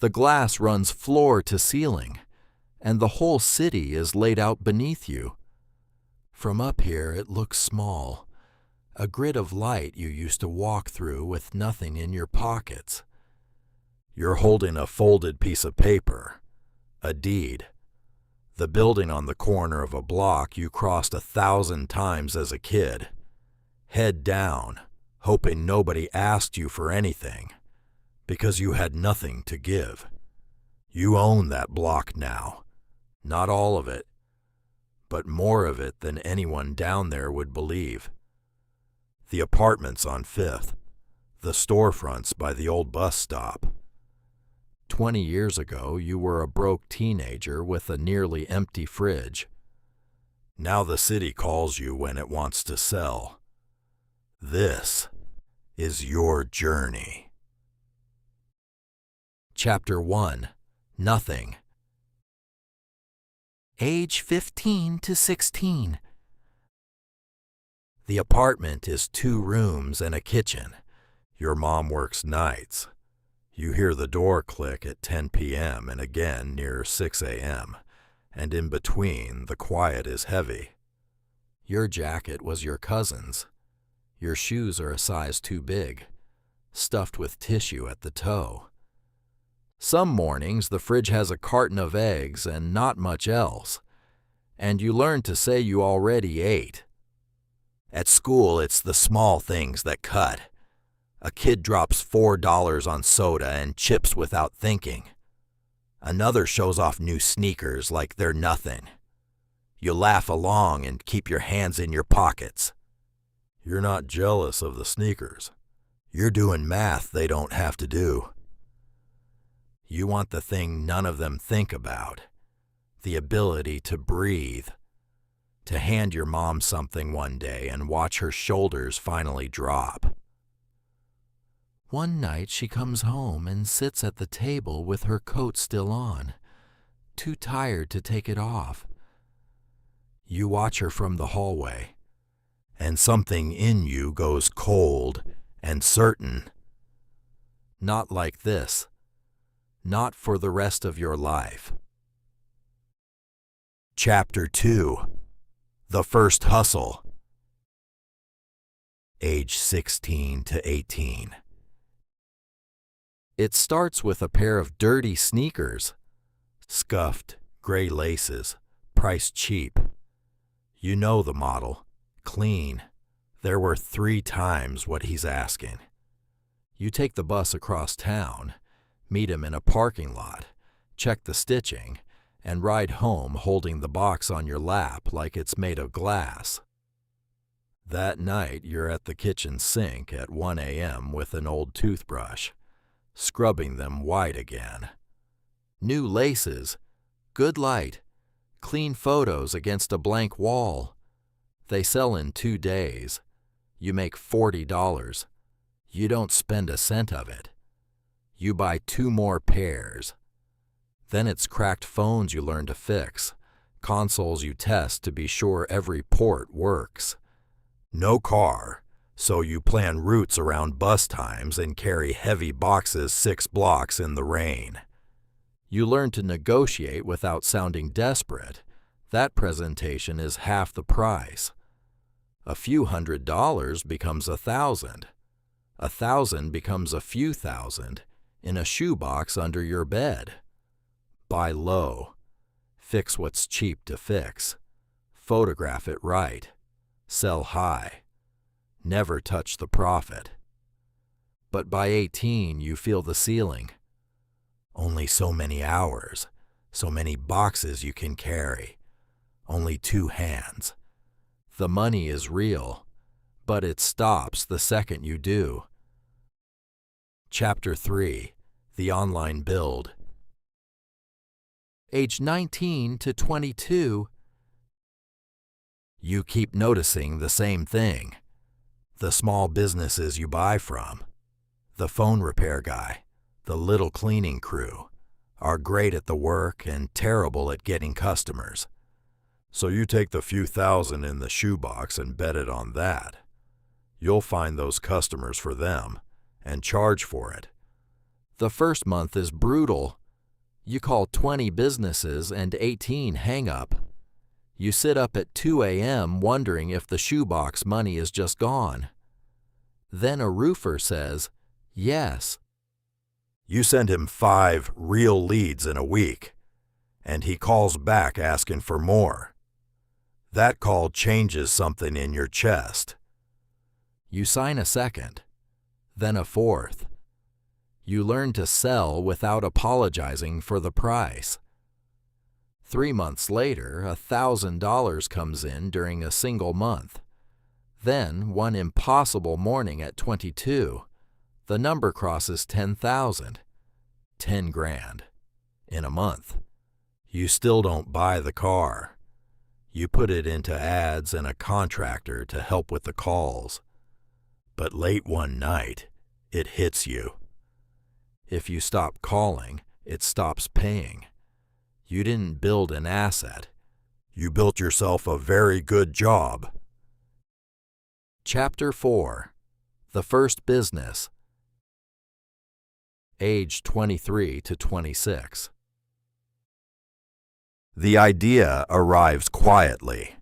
The glass runs floor to ceiling, and the whole city is laid out beneath you. From up here it looks small, a grid of light you used to walk through with nothing in your pockets. You're holding a folded piece of paper, a deed. The building on the corner of a block you crossed 1,000 times as a kid. Head down, hoping nobody asked you for anything, because you had nothing to give. You own that block now. Not all of it, but more of it than anyone down there would believe. The apartments on 5th, the storefronts by the old bus stop. 20 years ago, you were a broke teenager with a nearly empty fridge. Now the city calls you when it wants to sell. This is your journey. Chapter 1. Nothing. Age 15 to 16. The apartment is 2 rooms and a kitchen. Your mom works nights. You hear the door click at 10 p.m. and again near 6 a.m., and in between the quiet is heavy. Your jacket was your cousin's. Your shoes are a size too big, stuffed with tissue at the toe. Some mornings the fridge has a carton of eggs and not much else, and you learn to say you already ate. At school it's the small things that cut. A kid drops $4 on soda and chips without thinking. Another shows off new sneakers like they're nothing. You laugh along and keep your hands in your pockets. You're not jealous of the sneakers. You're doing math they don't have to do. You want the thing none of them think about, the ability to breathe, to hand your mom something one day and watch her shoulders finally drop. One night she comes home and sits at the table with her coat still on, too tired to take it off. You watch her from the hallway, and something in you goes cold and certain. Not like this. Not for the rest of your life. Chapter 2. The First Hustle. Age 16 to 18. It starts with a pair of dirty sneakers. Scuffed, gray laces, priced cheap. You know the model. Clean. They're worth 3 times what he's asking. You take the bus across town, meet him in a parking lot, check the stitching, and ride home holding the box on your lap like it's made of glass. That night you're at the kitchen sink at 1 a.m. with an old toothbrush, scrubbing them white again. New laces, good light, clean photos against a blank wall. They sell in 2 days. You make $40. You don't spend a cent of it. You buy 2 more pairs. Then it's cracked phones you learn to fix, consoles you test to be sure every port works. No car, so you plan routes around bus times and carry heavy boxes 6 blocks in the rain. You learn to negotiate without sounding desperate. That presentation is half the price. A few $100s becomes 1,000. 1,000 becomes a few thousand in a shoebox under your bed. Buy low. Fix what's cheap to fix. Photograph it right. Sell high. Never touch the profit. But by 18, you feel the ceiling. Only so many hours, so many boxes you can carry. Only 2 hands. The money is real, but it stops the second you do. Chapter 3. The Online Build. Age 19 to 22. You keep noticing the same thing. The small businesses you buy from, the phone repair guy, the little cleaning crew, are great at the work and terrible at getting customers. So you take the few thousand in the shoebox and bet it on that. You'll find those customers for them and charge for it. The first month is brutal. You call 20 businesses and 18 hang up. You sit up at 2 a.m. wondering if the shoebox money is just gone. Then a roofer says, yes. You send him 5 real leads in a week, and he calls back asking for more. That call changes something in your chest. You sign a second, then a fourth. You learn to sell without apologizing for the price. 3 months later, $1,000 comes in during a single month. Then, one impossible morning at 22, the number crosses 10,000. 10 grand. In a month. You still don't buy the car. You put it into ads and a contractor to help with the calls. But late one night, it hits you. If you stop calling, it stops paying. You didn't build an asset. You built yourself a very good job. Chapter 4. The First Business. Age 23 to 26. The idea arrives quietly.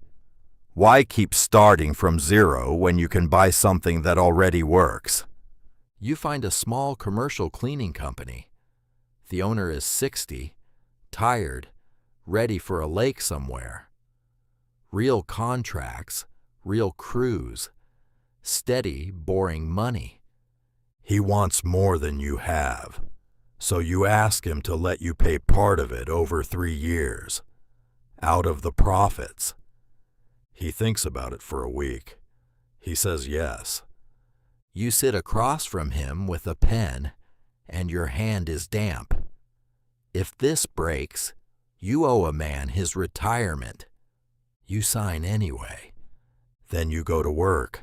Why keep starting from zero when you can buy something that already works? You find a small commercial cleaning company. The owner is 60, tired, ready for a lake somewhere. Real contracts, real crews, steady, boring money. He wants more than you have, so you ask him to let you pay part of it over 3 years, out of the profits. He thinks about it for a week. He says yes. You sit across from him with a pen, and your hand is damp. If this breaks, you owe a man his retirement. You sign anyway. Then you go to work.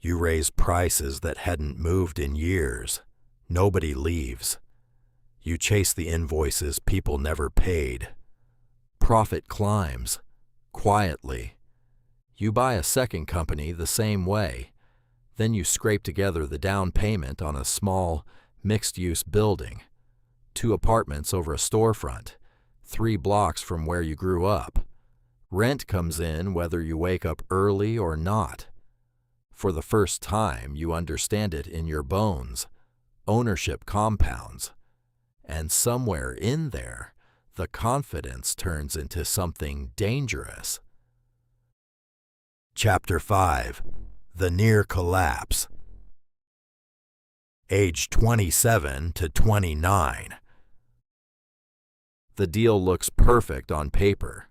You raise prices that hadn't moved in years. Nobody leaves. You chase the invoices people never paid. Profit climbs, quietly. You buy a second company the same way. Then you scrape together the down payment on a small, mixed-use building. 2 apartments over a storefront, 3 blocks from where you grew up. Rent comes in whether you wake up early or not. For the first time, you understand it in your bones. Ownership compounds. And somewhere in there, the confidence turns into something dangerous. Chapter 5. The Near Collapse. Age 27 to 29. The deal looks perfect on paper.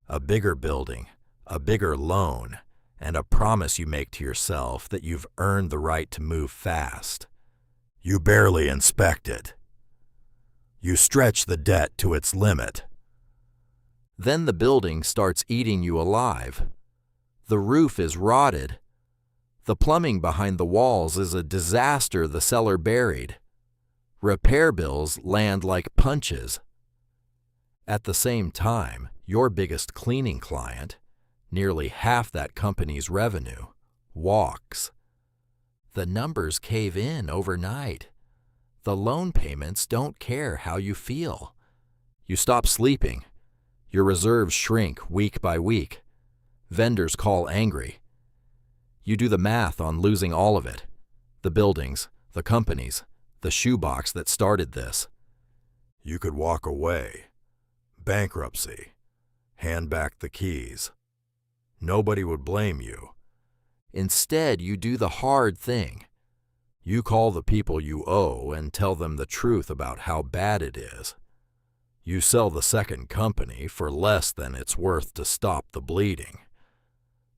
A bigger building, a bigger loan, and a promise you make to yourself that you've earned the right to move fast. You barely inspect it. You stretch the debt to its limit. Then the building starts eating you alive. The roof is rotted. The plumbing behind the walls is a disaster the seller buried. Repair bills land like punches. At the same time, your biggest cleaning client, nearly half that company's revenue, walks. The numbers cave in overnight. The loan payments don't care how you feel. You stop sleeping. Your reserves shrink week by week. Vendors call angry. You do the math on losing all of it. The buildings, the companies, the shoebox that started this. You could walk away. Bankruptcy. Hand back the keys. Nobody would blame you. Instead, you do the hard thing. You call the people you owe and tell them the truth about how bad it is. You sell the second company for less than it's worth to stop the bleeding.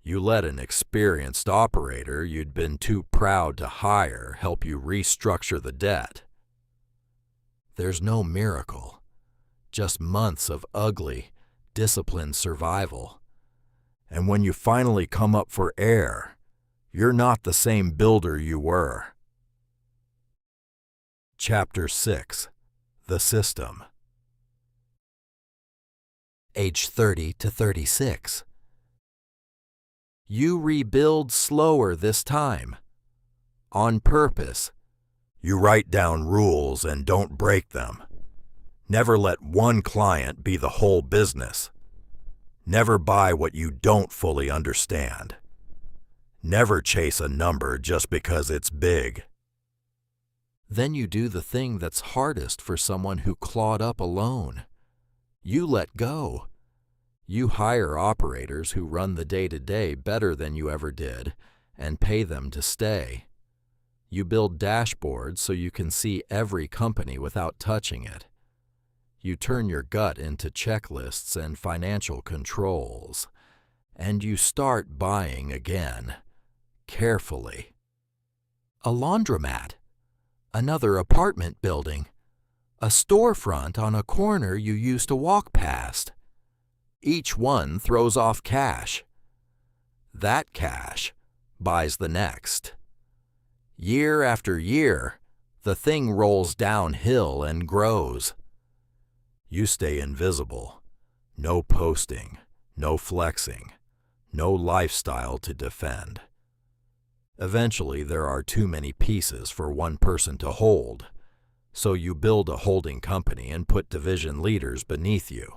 You let an experienced operator you'd been too proud to hire help you restructure the debt. There's no miracle, just months of ugly, disciplined survival. And when you finally come up for air, you're not the same builder you were. Chapter 6. The System. Age 30 to 36. You rebuild slower this time. On purpose. You write down rules and don't break them. Never let one client be the whole business. Never buy what you don't fully understand. Never chase a number just because it's big. Then you do the thing that's hardest for someone who clawed up alone. You let go. You hire operators who run the day-to-day better than you ever did and pay them to stay. You build dashboards so you can see every company without touching it. You turn your gut into checklists and financial controls. And you start buying again, carefully. A laundromat, another apartment building, a storefront on a corner you used to walk past. Each one throws off cash. That cash buys the next. Year after year, the thing rolls downhill and grows. You stay invisible. No posting, no flexing, no lifestyle to defend. Eventually, there are too many pieces for one person to hold, so you build a holding company and put division leaders beneath you.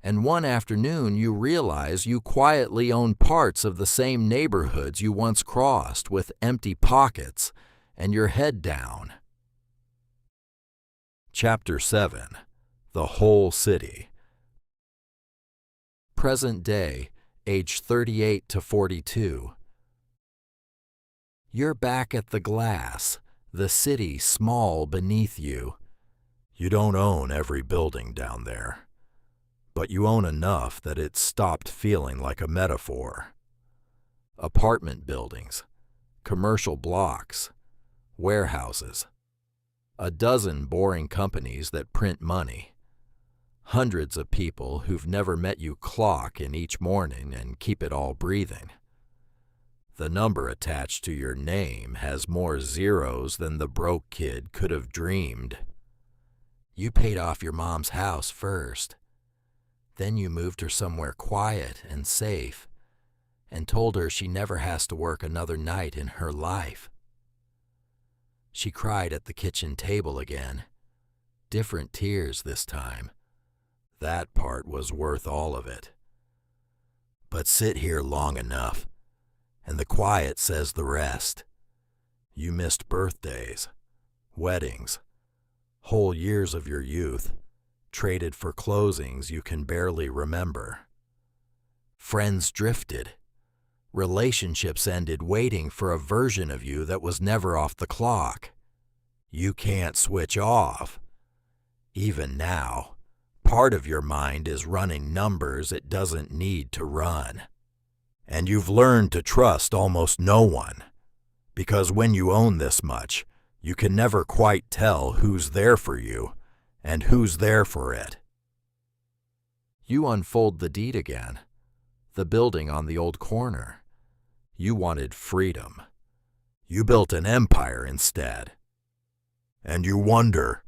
And one afternoon, you realize you quietly own parts of the same neighborhoods you once crossed with empty pockets and your head down. Chapter 7. The Whole City. Present day, age 38 to 42. You're back at the glass, the city small beneath you. You don't own every building down there, but you own enough that it stopped feeling like a metaphor. Apartment buildings, commercial blocks, warehouses, a dozen boring companies that print money, hundreds of people who've never met you clock in each morning and keep it all breathing. The number attached to your name has more zeros than the broke kid could have dreamed. You paid off your mom's house first. Then you moved her somewhere quiet and safe and told her she never has to work another night in her life. She cried at the kitchen table again. Different tears this time. That part was worth all of it. But sit here long enough, and the quiet says the rest. You missed birthdays, weddings, whole years of your youth, traded for closings you can barely remember. Friends drifted. Relationships ended waiting for a version of you that was never off the clock. You can't switch off. Even now, part of your mind is running numbers it doesn't need to run. And you've learned to trust almost no one, because when you own this much, you can never quite tell who's there for you and who's there for it. You unfold the deed again, the building on the old corner. You wanted freedom. You built an empire instead. And you wonder,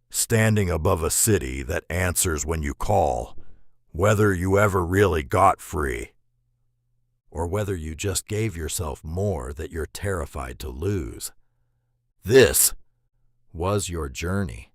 standing above a city that answers when you call, whether you ever really got free, or whether you just gave yourself more that you're terrified to lose. This was your journey.